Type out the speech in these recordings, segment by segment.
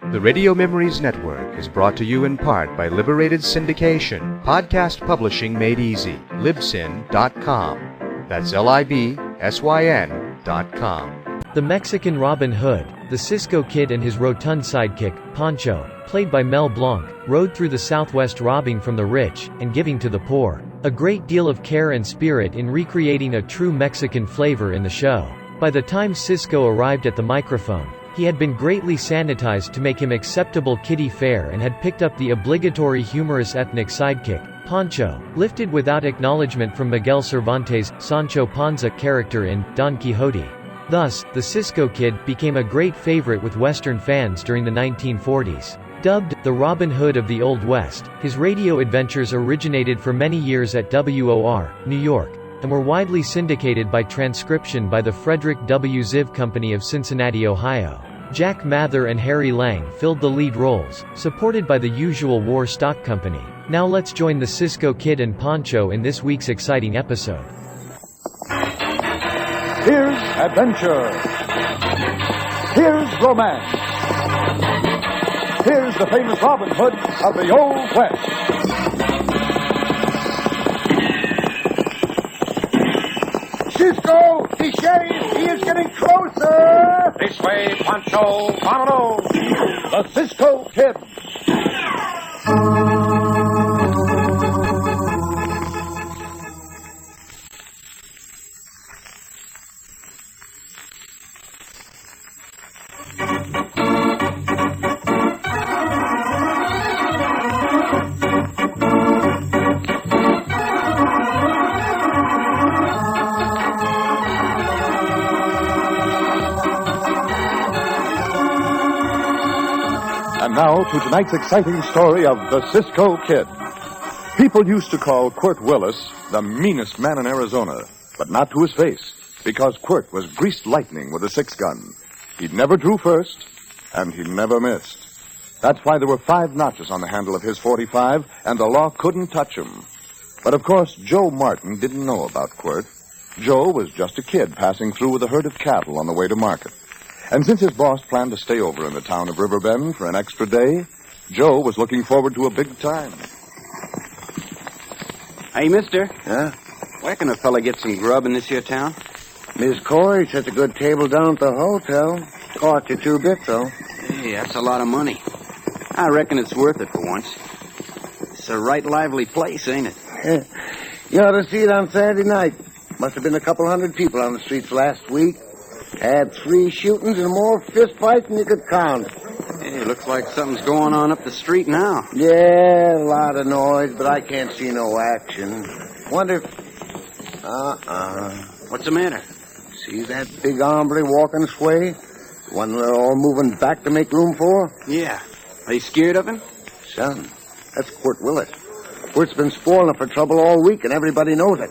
The Radio Memories Network is brought to you in part by Liberated Syndication, podcast publishing made easy, libsyn.com. That's libsyn.com. The Mexican Robin Hood, the Cisco Kid and his rotund sidekick, Pancho, played by Mel Blanc, rode through the Southwest robbing from the rich and giving to the poor. A great deal of care and spirit in recreating a true Mexican flavor in the show. By the time Cisco arrived at the microphone, he had been greatly sanitized to make him acceptable kiddie fare and had picked up the obligatory humorous ethnic sidekick, Pancho, lifted without acknowledgement from Miguel Cervantes' Sancho Panza character in Don Quixote. Thus, the Cisco Kid became a great favorite with Western fans during the 1940s. Dubbed the Robin Hood of the Old West, his radio adventures originated for many years at WOR, New York, and were widely syndicated by transcription by the Frederick W. Ziv Company of Cincinnati, Ohio. Jack Mather and Harry Lang filled the lead roles, supported by the Usual War Stock Company. Now let's join the Cisco Kid and Pancho in this week's exciting episode. Here's adventure. Here's romance. Here's the famous Robin Hood of the Old West. Cisco! He's shaved! He is getting closer! This way, Pancho! Vámonos! The Cisco Kid! And now to tonight's exciting story of the Cisco Kid. People used to call Quirt Willis the meanest man in Arizona, but not to his face, because Quirt was greased lightning with a 6-gun. He never drew first, and he never missed. That's why there were 5 notches on the handle of his .45, and the law couldn't touch him. But of course, Joe Martin didn't know about Quirt. Joe was just a kid passing through with a herd of cattle on the way to market. And since his boss planned to stay over in the town of Riverbend for an extra day, Joe was looking forward to a big time. Hey, mister. Huh? Where can a fella get some grub in this here town? Miss Corey sets a good table down at the hotel. Cost you 2 bits, though. Hey, that's a lot of money. I reckon it's worth it for once. It's a right lively place, ain't it? You ought to see it on Saturday night. Must have been a couple hundred people on the streets last week. Had 3 shootings and more fist fights than you could count. Hey, looks like something's going on up the street now. Yeah, a lot of noise, but I can't see no action. Wonder if... What's the matter? See that big hombre walking this way? The one we're all moving back to make room for? Yeah. Are you scared of him? Son, that's Quirt Willis. Quirt's been spoiling for trouble all week, and everybody knows it.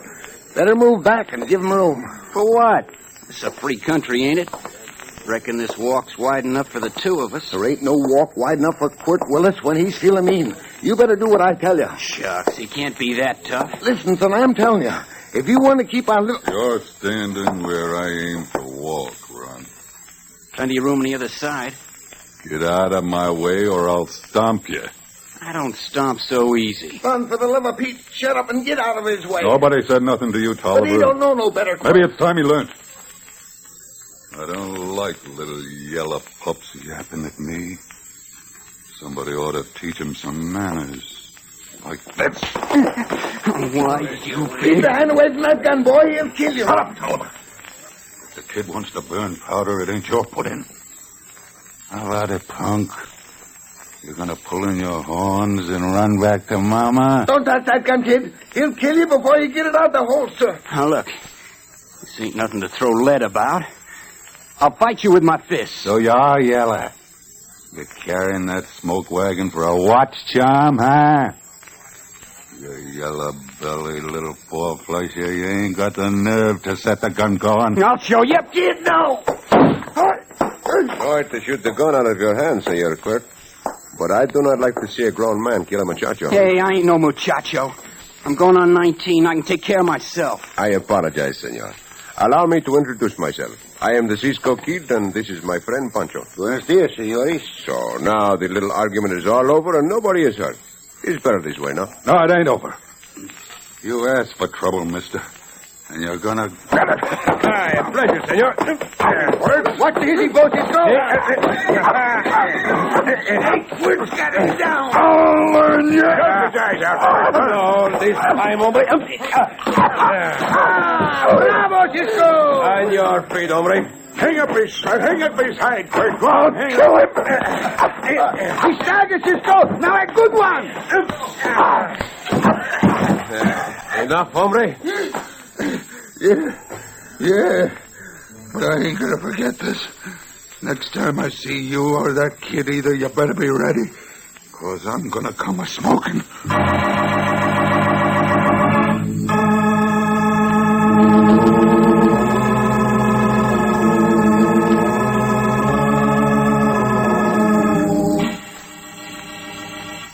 Better move back and give him room. For what? It's a free country, ain't it? Reckon this walk's wide enough for the 2 of us. There ain't no walk wide enough for Quirt Willis when he's feeling mean. You better do what I tell you. Shucks, he can't be that tough. Listen, son, I'm telling you. If you want to keep on little... You're standing where I aim to walk, Ron. Plenty of room on the other side. Get out of my way or I'll stomp you. I don't stomp so easy. Son, for the love of Pete, shut up and get out of his way. Nobody said nothing to you, Tolliver. But he don't know no better. Maybe it's time he learned. I don't like little yellow pups yapping at me. Somebody ought to teach him some manners. Like this. Why, you Keep big... your hand away from that gun, boy. He'll kill you. Shut up, Tolliver. If the kid wants to burn powder, it ain't your put-in. How about it, punk? You're gonna pull in your horns and run back to Mama? Don't touch that gun, kid. He'll kill you before you get it out the holster. Now, look. This ain't nothing to throw lead about. I'll fight you with my fists. So you are, Yeller. You're carrying that smoke wagon for a watch charm, huh? You yellow-bellied little four-flusher, you ain't got the nerve to set the gun going. I'll show you, kid, now. Sorry to shoot the gun out of your hand, Senor Quirt. But I do not like to see a grown man kill a muchacho. Hey, I ain't no muchacho. I'm going on 19. I can take care of myself. I apologize, senor. Allow me to introduce myself. I am the Cisco Kid, and this is my friend Pancho. Buenos dias, senores. So now the little argument is all over and nobody is hurt. It's better this way, no? No, it ain't over. You asked for trouble, mister. And you're gonna get it. A pleasure, senor. What the easy boat is going? We've got him down. I'll learn you. No, this time, hombre. Bravo, Cisco. On your feet, hombre. Hang up his hide, quick. Go on, kill him. We started, Cisco. Now a good one. Enough, hombre? Yeah. But I ain't gonna forget this. Next time I see you or that kid either, you better be ready. 'Cause I'm gonna come a-smoking.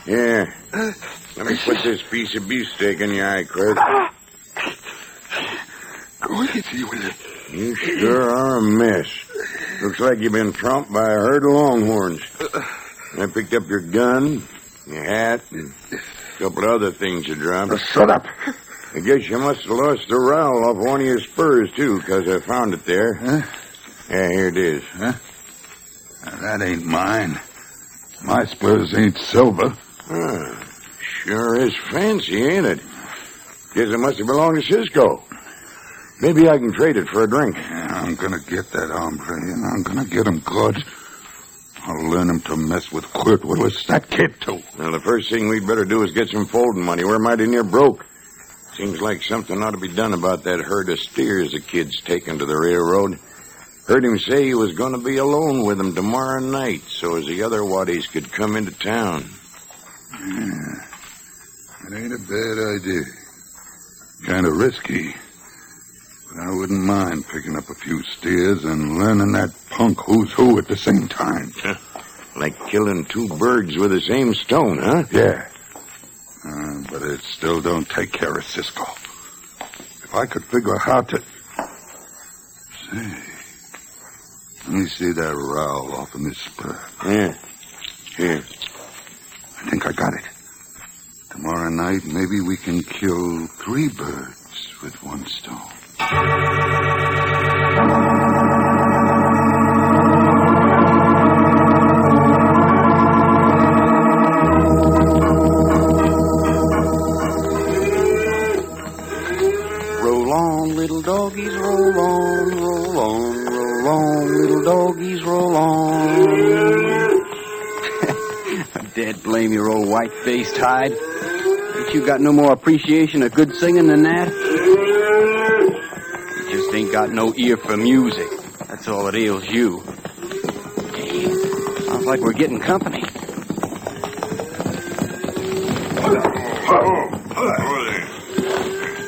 Yeah. Let me put this piece of beefsteak in your eye, Craig. Go easy with it. You sure are a mess. Looks like you've been trumped by a herd of longhorns. I picked up your gun, your hat, and a couple of other things you dropped. Shut up. I guess you must have lost the rowel off one of your spurs, too, 'cause I found it there. Huh? Yeah, here it is. Huh? Now, that ain't mine. My spurs ain't silver. Sure is fancy, ain't it? Guess it must have belonged to Cisco. Maybe I can trade it for a drink. Yeah, I'm gonna get that hombre, and I'm gonna get him good. I'll learn him to mess with Quirt Willis, that kid, too. Well, the first thing we'd better do is get some folding money. We're mighty near broke. Seems like something ought to be done about that herd of steers the kid's taken to the railroad. Heard him say he was going to be alone with them tomorrow night, so as the other waddies could come into town. Yeah, it ain't a bad idea. Kind of risky. But I wouldn't mind picking up a few steers and learning that punk who's who at the same time. Like killing two birds with the same stone, huh? Yeah. But it still don't take care of Cisco. If I could figure how to... Say, let me see that rowel off in this spur. Yeah. Here. I think I got it. Tomorrow night, maybe we can kill 3 birds with one stone. Roll on, little doggies, roll on, roll on, roll on, little doggies, roll on. Dead blame your old white-faced hide. Ain't you got no more appreciation of good singing than that? You just ain't got no ear for music. That's all that ails you. Hey, sounds like we're getting company.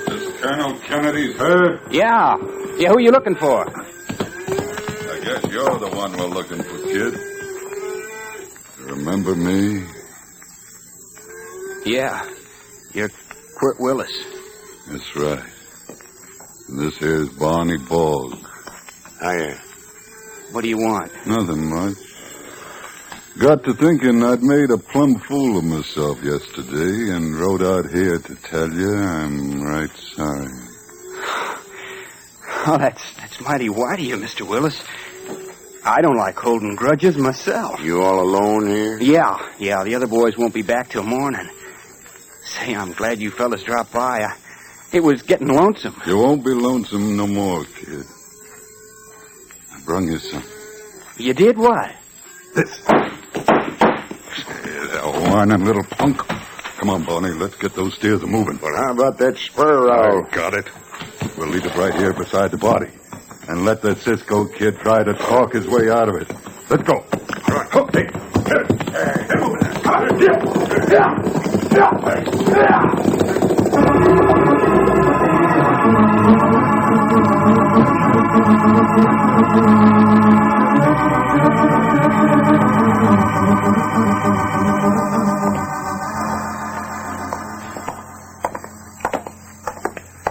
This Colonel Kennedy's herd? Yeah, who you looking for? I guess you're the one we're looking for, kid. Remember me? Yeah, you're Quirt Willis. That's right. And this here's Barney Bogg. Hiya. What do you want? Nothing much. Got to thinking I'd made a plumb fool of myself yesterday and rode out here to tell you I'm right sorry. Oh, that's mighty white of you, Mr. Willis. I don't like holding grudges myself. You all alone here? Yeah, the other boys won't be back till morning. Say, I'm glad you fellas dropped by. It was getting lonesome. You won't be lonesome no more, kid. I brung you some. You did what? This. That whining little punk. Come on, Barney, let's get those steers moving. Well, how about that spur rowel? I got it. We'll leave it right here beside the body. And let that Cisco kid try to talk his way out of it. Let's go. All right, hook me. Get moving.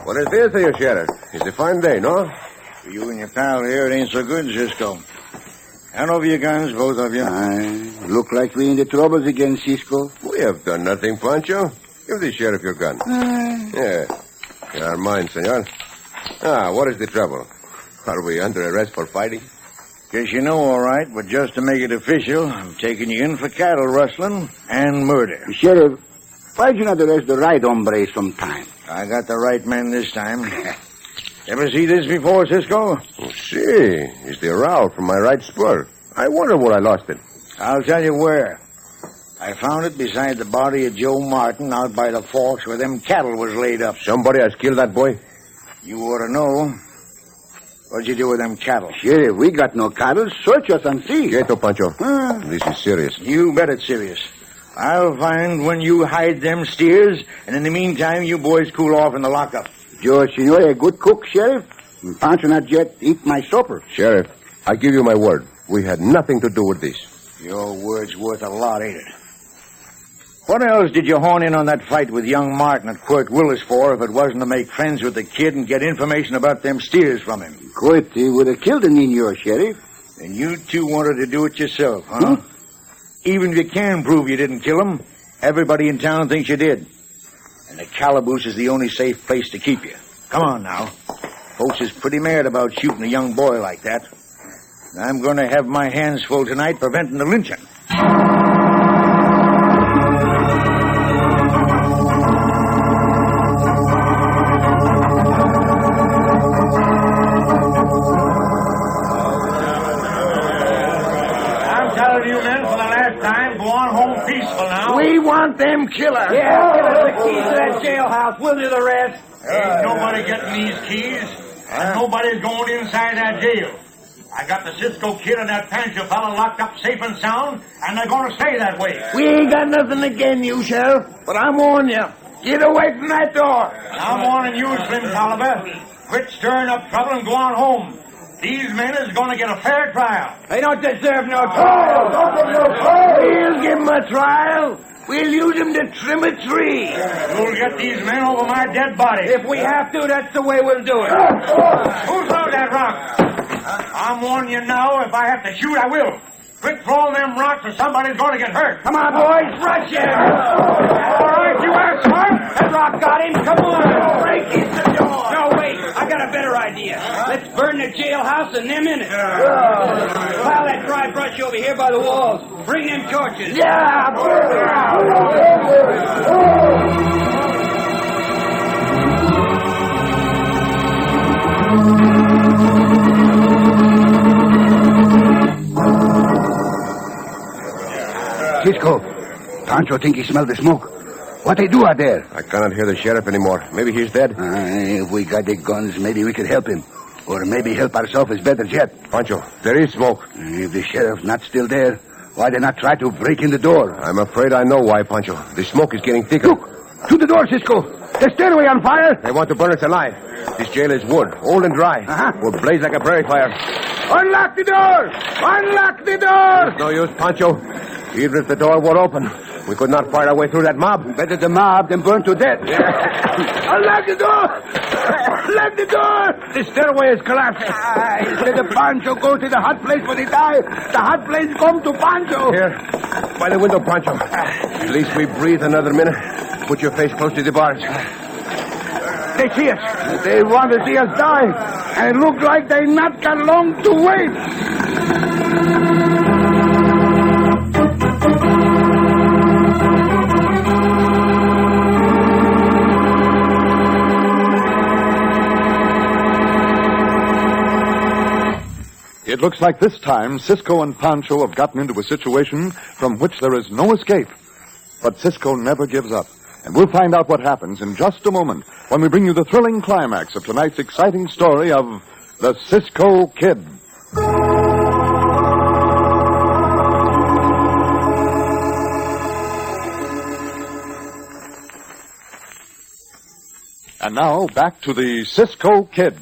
Buenos dias, Senor Sheriff. It's a fine day, no? For you and your pal here, it ain't so good, Cisco. Hand over your guns, both of you. Look like we in the troubles again, Cisco. We have done nothing, Pancho. Give the sheriff your gun. Yeah. They are mine, senor. What is the trouble? Are we under arrest for fighting? Guess you know all right, but just to make it official, I'm taking you in for cattle rustling and murder. Sheriff, why'd you not arrest the right hombre sometime? I got the right man this time. Ever see this before, Cisco? Oh, see. It's the rowel from my right spur. I wonder where I lost it. I'll tell you where. I found it beside the body of Joe Martin out by the forks where them cattle was laid up. Somebody has killed that boy? You ought to know. What'd you do with them cattle? Sheriff, we got no cattle. Search us and see. Quieto, Pancho. This is serious. You bet it's serious. I'll find when you hide them steers, and in the meantime, you boys cool off in the lockup. George, senor, a good cook, Sheriff. Pancho not yet eat my supper. Sheriff, I give you my word. We had nothing to do with this. Your word's worth a lot, ain't it? What else did you horn in on that fight with young Martin at Quirt Willis for if it wasn't to make friends with the kid and get information about them steers from him? Quirt, he would have killed the Nino, Sheriff. And you two wanted to do it yourself, huh? Even if you can prove you didn't kill him, everybody in town thinks you did. And the calaboose is the only safe place to keep you. Come on now. Folks is pretty mad about shooting a young boy like that. I'm going to have my hands full tonight preventing the lynching. We want them killers. Yeah, give us the keys to that jailhouse. We'll do the rest. Ain't nobody getting these keys, and nobody's going inside that jail. I got the Cisco kid and that Pancho fella locked up safe and sound, and they're going to stay that way. We ain't got nothing against you, Sheriff, but I'm warning you. Get away from that door. I'm warning you, Slim Tolliver. Quit stirring up trouble and go on home. These men is going to get a fair trial. They don't deserve no trial. We'll give them a trial. We'll use them to trim a tree. You'll get these men over my dead body. If we have to, that's the way we'll do it. Who threw that rock? I'm warning you now, if I have to shoot, I will. Quit throwing them rocks or somebody's going to get hurt. Come on, boys, rush him. All right, you are smart. That rock got him. Come on. Break in the door. No, wait. I got a better idea. Let's burn the jailhouse and them in it. Pile that dry brush over here by the walls. Bring them torches. Yeah, burn Cisco, Pancho think he smelled the smoke. What they do out there? I cannot hear the sheriff anymore. Maybe he's dead. If we got the guns, maybe we could help him. Or maybe help ourselves is better yet. Pancho, there is smoke. If the sheriff's not still there, why they not try to break in the door? I'm afraid I know why, Pancho. The smoke is getting thicker. Look! To the door, Cisco! The stairway on fire! They want to burn us alive. This jail is wood, old and dry. Will blaze like a prairie fire. Unlock the door! Unlock the door! It's no use, Pancho. Even if the door were open, we could not fight our way through that mob. Better the mob than burn to death. Unlock the door! Unlock the door! The stairway is collapsing. Instead of Pancho go to the hot place where they die, the hot place come to Pancho. Here, by the window, Pancho. At least we breathe another minute. Put your face close to the bars. They see us. They want to see us die. And it look like they not got long to wait. It looks like this time Cisco and Pancho have gotten into a situation from which there is no escape. But Cisco never gives up. And we'll find out what happens in just a moment when we bring you the thrilling climax of tonight's exciting story of the Cisco Kid. And now, back to the Cisco Kid.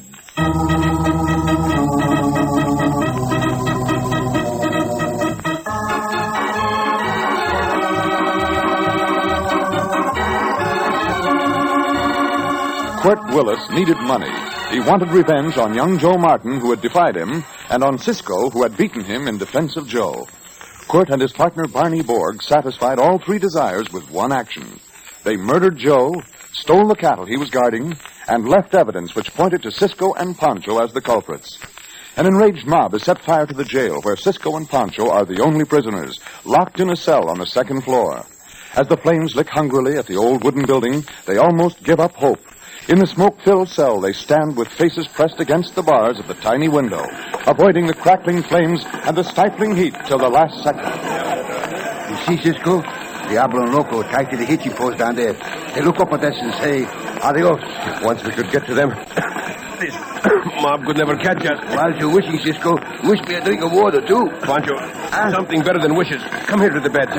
Quirt Willis needed money. He wanted revenge on young Joe Martin, who had defied him, and on Cisco, who had beaten him in defense of Joe. Quirt and his partner Barney Borg satisfied all three desires with one action. They murdered Joe, stole the cattle he was guarding, and left evidence which pointed to Cisco and Pancho as the culprits. An enraged mob has set fire to the jail where Cisco and Pancho are the only prisoners, locked in a cell on the second floor. As the flames lick hungrily at the old wooden building, they almost give up hope. In the smoke-filled cell, they stand with faces pressed against the bars of the tiny window, avoiding the crackling flames and the stifling heat till the last second. You see, Cisco? Diablo and Loco tied to the hitching post down there. They look up at us and say, adios. If once we could get to them, this mob could never catch us. While you're wishing, Cisco, wish me a drink of water, too. Pancho, something better than wishes. Come here to the bed.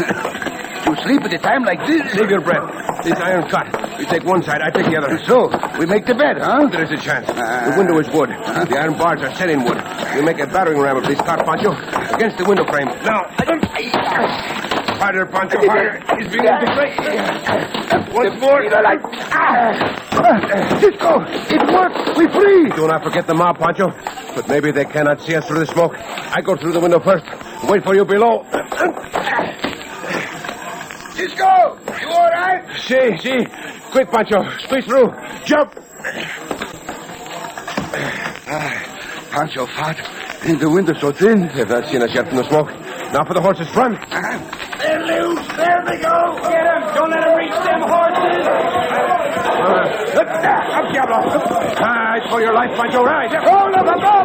You sleep at a time like this? Save your breath. This iron cut. You take one side, I take the other. So, we make the bed, huh? There is a chance. The window is wood. The iron bars are set in wood. We make a battering ram of this cart, Pancho, against the window frame. Now, harder, Pancho, harder. He's beginning to break. Once more. Cisco, it worked. We free. Do not forget the mob, Pancho. But maybe they cannot see us through the smoke. I go through the window first. Wait for you below. Cisco, you all right? See. Quick, Pancho. Squeeze through. Jump. Pancho fat, and the window so thin. They've not seen us yet from the smoke. Now for the horses. Run. They're loose. There they go. Get them. Don't let them reach them horses. Up, Diablo. It's for your life, Pancho. Right. Hold up, go!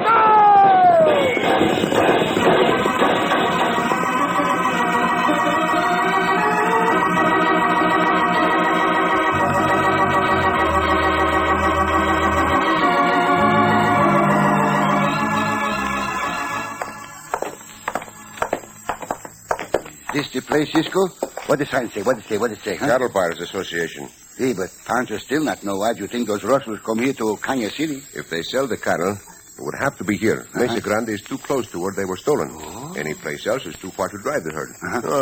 This the place, Cisco? What the sign say? What it say, huh? Cattle Buyers Association. Hey, but Pancho still not know why you think those rustlers come here to Caña City. If they sell the cattle, it would have to be here. Mesa Grande is too close to where they were stolen. Oh. Any place else is too far to drive the herd.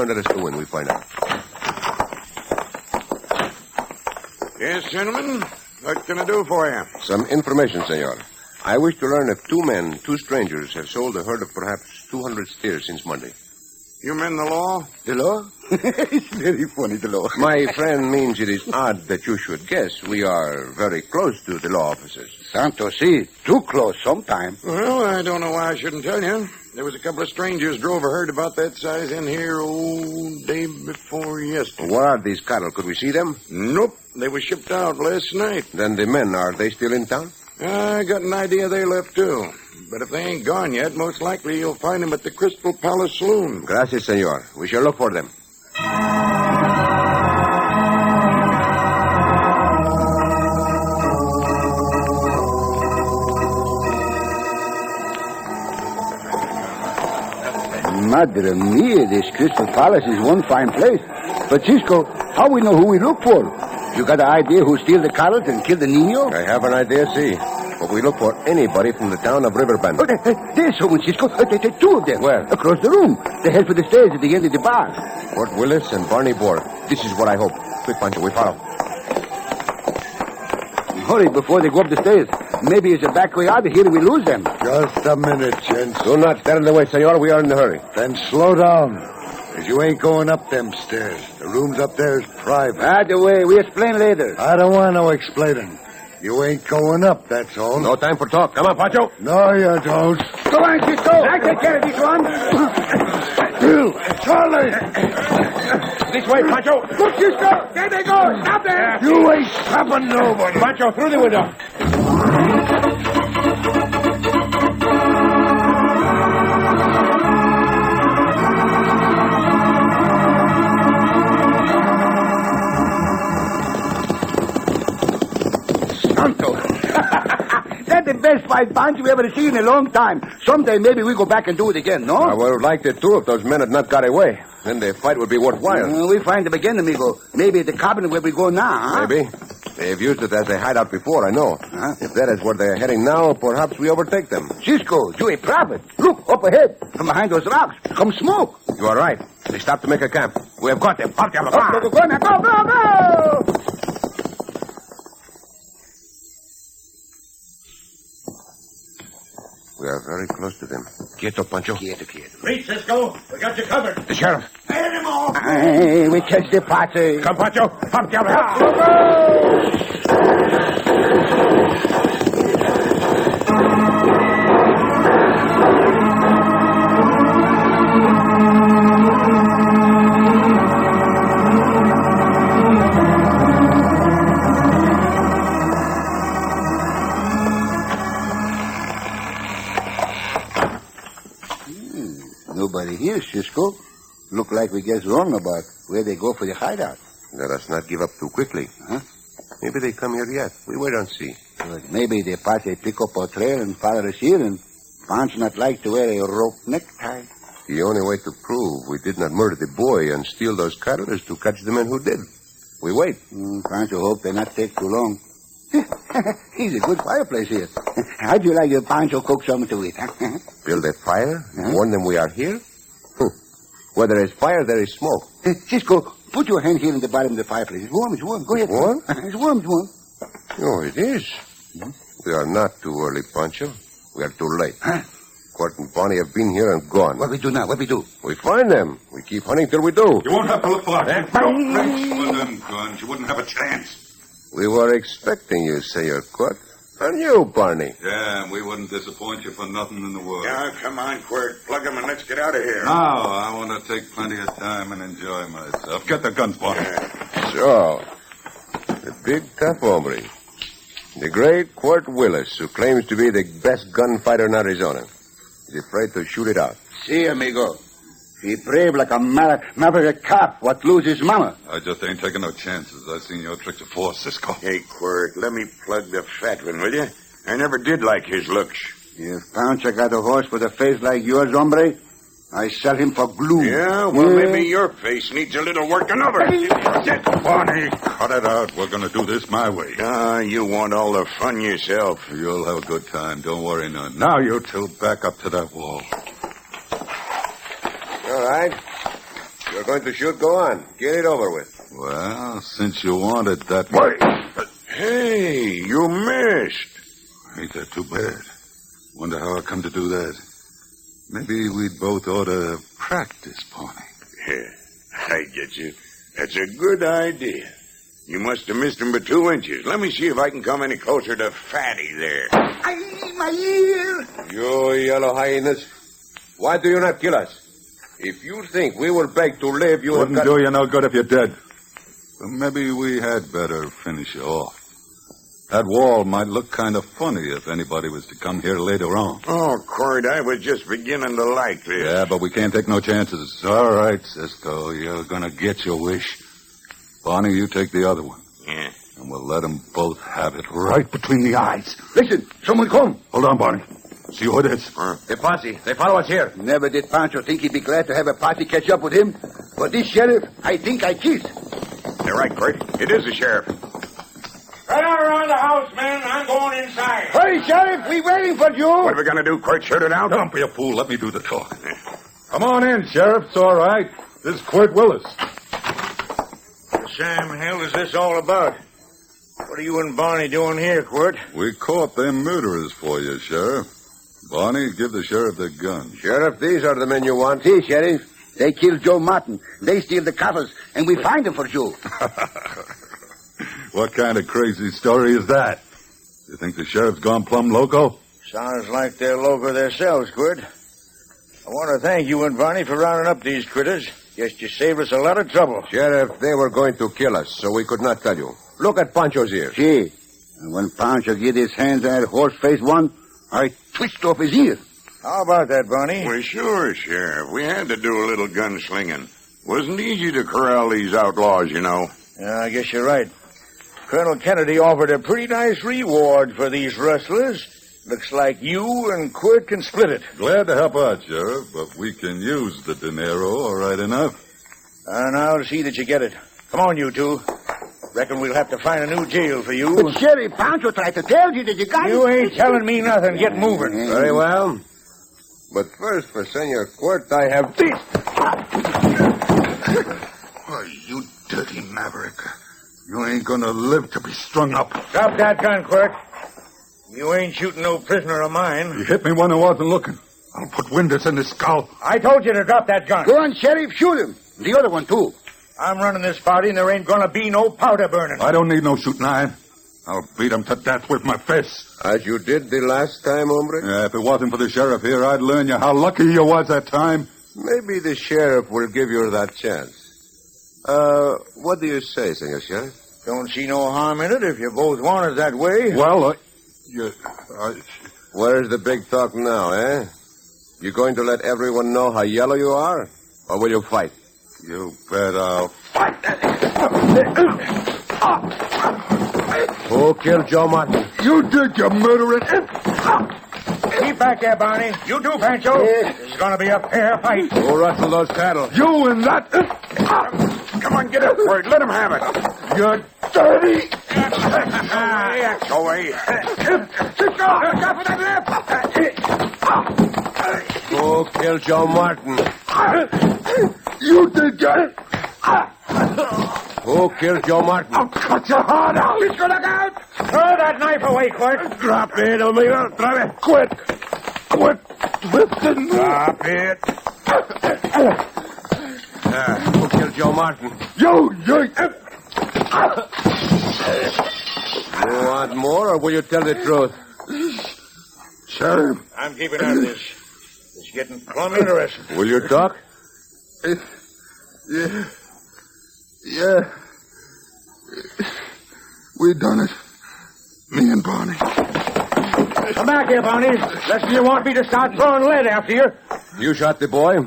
Let us go in. We find out. Yes, gentlemen. What can I do for you? Some information, senor. I wish to learn if two strangers, have sold a herd of perhaps 200 steers since Monday. You men the law? The law? It's very funny, the law. My friend means it is odd that you should guess. We are very close to the law officers. Santo, see, too close sometime. Well, I don't know why I shouldn't tell you. There was a couple of strangers drove a herd about that size in here, day before yesterday. Where are these cattle? Could we see them? Nope. They were shipped out last night. Then the men, are they still in town? I got an idea they left, too. But if they ain't gone yet, most likely you'll find them at the Crystal Palace Saloon. Gracias, senor. We shall look for them. Madre mia, this Crystal Palace is one fine place. But, Cisco, how we know who we look for? You got an idea who steal the cattle and kill the niño? I have an idea, see. But we look for anybody from the town of Riverbend. Oh, there's someone, Cisco. Two of them. Where? Across the room. They head for the stairs at the end of the bar. Fort Willis and Barney Borg. This is what I hope. Quick, Pancho, we follow. Hurry before they go up the stairs. Maybe it's a back way out of here and we lose them. Just a minute, gents. Do not stand in the way, senor. We are in a hurry. Then slow down. Because you ain't going up them stairs. The rooms up there is private. Out the way. We explain later. I don't want no explaining. You ain't going up, that's all. No time for talk. Come on, Pancho. No, you don't. Go on, Cisco. I take care of this one. Bill, Charlie. This way, Pancho. Look, Cisco. There they go. Stop there. You ain't stopping nobody. Pancho, through the window. That's the best fight punch we ever seen in a long time. Someday maybe we go back and do it again, no? I would have liked it, too, if those men had not got away. Then the fight would be worthwhile. We find them again, amigo. Maybe at the cabin where we go now, huh? Maybe. They've used it as a hideout before, I know. If that is where they're heading now, perhaps we overtake them. Cisco, you a prophet. Look, up ahead. From behind those rocks. Come smoke. You are right. They stopped to make a camp. We have got them. Up, Go, now, go, go, go! very close to them. Quieto, Pancho. Quieto. Wait, Cisco. We got you covered. The sheriff. Animal! Hey, we catch the party. Come, Pancho. Up, diablo. Nobody here, Cisco. Look like we guessed wrong about where they go for the hideout. Let us not give up too quickly. Huh? Maybe they come here yet. We wait and see. But maybe the party pick up our trail and follow us here, and Pancho not like to wear a rope necktie. The only way to prove we did not murder the boy and steal those cattle is to catch the men who did. We wait. Pancho hope they not take too long. He's a good fireplace here. How'd you like your Pancho cook something to eat, huh? Build a fire? Warn them we are here? Where there is fire, there is smoke. Cisco, put your hand here in the bottom of the fireplace. It's warm. Go ahead. Warm? It's warm. Oh, it is. We are not too early, Pancho. We are too late. Huh? Court and Bonnie have been here and gone. What we do now? We find them. We keep hunting till we do. You won't have to look for us. With them guns, you wouldn't have a chance. We were expecting you, Senor Court. And you, Barney. Yeah, we wouldn't disappoint you for nothing in the world. Yeah, come on, Quirt. Plug him and let's get out of here. No, I want to take plenty of time and enjoy myself. Get the guns, Barney. So, the big tough hombre. The great Quirt Willis, who claims to be the best gunfighter in Arizona. He's afraid to shoot it out. See, amigo. He brave like a maverick cop what lose his mama. I just ain't taking no chances. I've seen your tricks before, Cisco. Hey, Quirt, let me plug the fat one, will you? I never did like his looks. If Pancho got a horse with a face like yours, hombre, I sell him for glue. Yeah, well, maybe your face needs a little work another. Barney, cut it out. We're going to do this my way. Ah, you want all the fun yourself. You'll have a good time. Don't worry none. Now, you two, back up to that wall. All right. You're going to shoot, go on. Get it over with. Well, since you want it that way. Hey, you missed. Ain't that too bad? Wonder how I come to do that. Maybe we'd both ought to practice, Barney. Yeah, I get you. That's a good idea. You must have missed him by 2 inches. Let me see if I can come any closer to Fatty there. My ear! You yellow hyenas. Why do you not kill us? If you think we will beg to live, you wouldn't do you no good if you're dead. But maybe we had better finish you off. That wall might look kind of funny if anybody was to come here later on. Oh, Cord, I was just beginning to like this. Yeah, but we can't take no chances. All right, Cisco, you're going to get your wish. Barney, you take the other one. Yeah. And we'll let them both have it right between the eyes. Listen, someone come. Hold on, Barney. See who it is. The posse. They follow us here. Never did Pancho think he'd be glad to have a party catch up with him. But this sheriff, I think I kiss. You're right, Cord. It is the sheriff. Right out around the house, man. I'm going inside. Hurry, Sheriff. We waiting for you. What are we going to do, Quirt? Shoot it out? Don't be a fool. Let me do the talking. Come on in, Sheriff. It's all right. This is Quirt Willis. What the Sam hell is this all about? What are you and Barney doing here, Quirt? We caught them murderers for you, Sheriff. Barney, give the sheriff the gun. Sheriff, these are the men you want. See, Sheriff. They killed Joe Martin. They steal the coffers, and we find them for Joe. What kind of crazy story is that? You think the sheriff's gone plumb loco? Sounds like they're loco themselves, Quirt. I want to thank you and Barney for rounding up these critters. Guess you saved us a lot of trouble. Sheriff, they were going to kill us, so we could not tell you. Look at Pancho's ears. See, and when Pancho get his hands on that horse-faced one, I twist off his ear. How about that, Barney? Well, sure, Sheriff. We had to do a little gunslinging. Wasn't easy to corral these outlaws, you know. Yeah, I guess you're right. Colonel Kennedy offered a pretty nice reward for these rustlers. Looks like you and Quirt can split it. Glad to help out, Sheriff, but we can use the dinero all right enough. And I'll see that you get it. Come on, you two. Reckon we'll have to find a new jail for you. But Sheriff, Pancho tried to tell you that you got You ain't telling me nothing. Get moving. Very well. But first, for Senor Quirt, I have this. Why, you dirty maverick. You ain't gonna live to be strung up. Drop that gun, Quirt. You ain't shooting no prisoner of mine. He hit me when I wasn't looking. I'll put winders in his skull. I told you to drop that gun. Go on, Sheriff, shoot him. The other one, too. I'm running this party, and there ain't gonna be no powder burning. I don't need no shooting iron. I'll beat him to death with my fists. As you did the last time, hombre? Yeah, if it wasn't for the sheriff here, I'd learn you how lucky you was that time. Maybe the sheriff will give you that chance. What do you say, Senor Sheriff? Don't see no harm in it if you both want it that way. Well, Where's the big talk now, eh? You going to let everyone know how yellow you are? Or will you fight? You bet I'll fight. Who killed Joe Martin? You did, you murdering. Keep back there, Barney. You too, Pancho. This is gonna be a fair fight. Who rustled those cattle? You and that. Come on, get up for it. Let him have it. You're dirty. That's away. Who killed Joe Martin? You did, Joe. Who killed Joe Martin? I'll cut your heart out. Cisco, look out! Throw that knife away, Quirt. Drop it, amigo. Drop it. Quit twisting. Drop it. Who killed Joe Martin? You. You want more, or will you tell the truth? Sheriff. I'm keeping out of this. It's getting plumb interesting. Will you talk? Yeah. We done it. Me and Barney. Come back here, Barney. Lest you want me to start throwing lead after you. You shot the boy,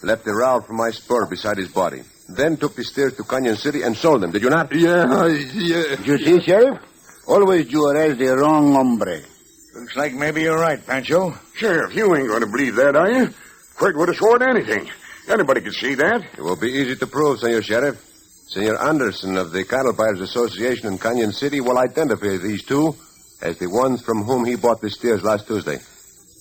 left the rowel from my spur beside his body, then took the steers to Canyon City and sold them, did you not? Yeah. You see, Sheriff? Always you arrest the wrong hombre. Looks like maybe you're right, Pancho. Sheriff, you ain't going to believe that, are you? Quirt would have sworn anything. Anybody could see that. It will be easy to prove, Senor Sheriff. Senor Anderson of the Cattle Buyers Association in Canyon City will identify these two as the ones from whom he bought the steers last Tuesday.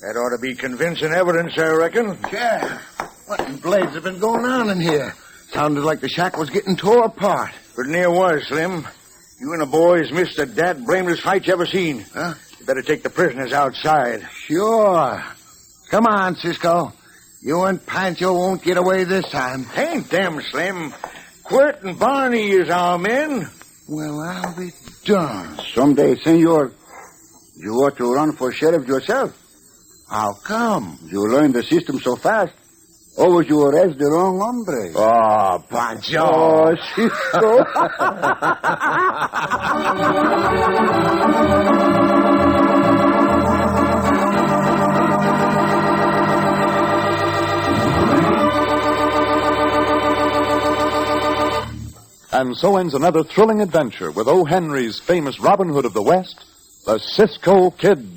That ought to be convincing evidence, I reckon. Yeah. What in blades have been going on in here? Sounded like the shack was getting tore apart. But near was, Slim. You and the boys missed the dad-blameless fight you ever seen. Huh? You better take the prisoners outside. Sure. Come on, Cisco. You and Pancho won't get away this time. Ain't them, Slim. Quirt and Barney is our men. Well, I'll be darned. Someday, senor, you ought to run for sheriff yourself. How come? You learned the system so fast. Always you arrest the wrong hombre. Oh, Pancho. Oh, Cisco. And so ends another thrilling adventure with O. Henry's famous Robin Hood of the West, the Cisco Kid.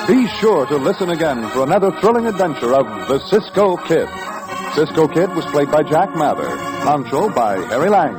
Be sure to listen again for another thrilling adventure of the Cisco Kid. Cisco Kid was played by Jack Mather, Pancho by Harry Lang.